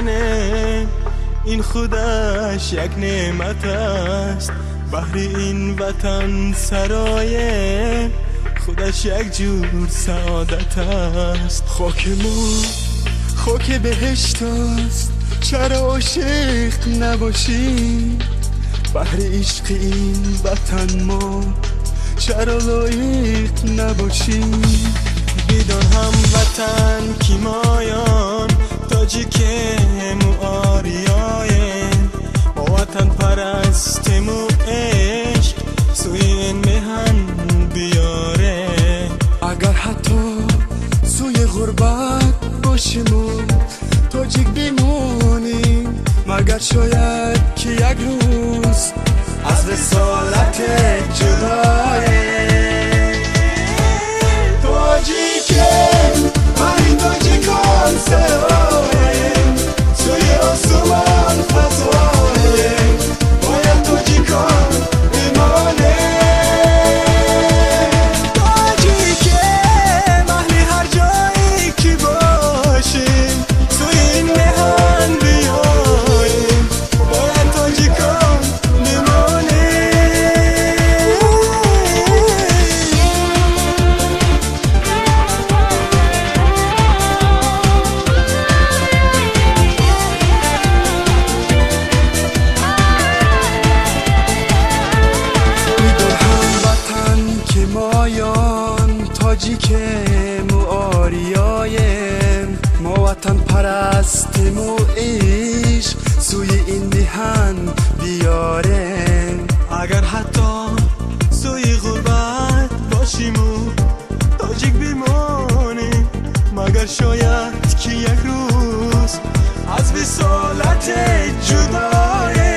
وطنه، این خودش یک نعمت است. بهر این وطن سرایه، خودش یک جور سعادت است. خاک ما خاک بهشت است، چرا عاشق نباشی؟ بهر عشق این وطن ما چرا لایق نباشی؟ بدان هم وطن کیمایان، تاجیکم و آریایم، با وطن پرستم و عشق سوی این مهن بیاره. اگر حتی سوی غربت باشیم و تاجیک بمانیم، مگر شاید که یک روز از رسالت جدایه. تاجیکم من تاجیکان سرایم، سوی آسمان فضایم، باید تاجیکان بمانه. تاجیکم اهل هر جایی که باشیم، سوی این مهن بیاییم، باید تاجیکان بمانه. تاجیکم و آریایم، ما وطن پرستیم و عشق سوی این میهن بیاریم. اگر حتی سوی غربت باشیم و تاجیک بمانیم، مگر شاید که یک روز از وصالت جداییم.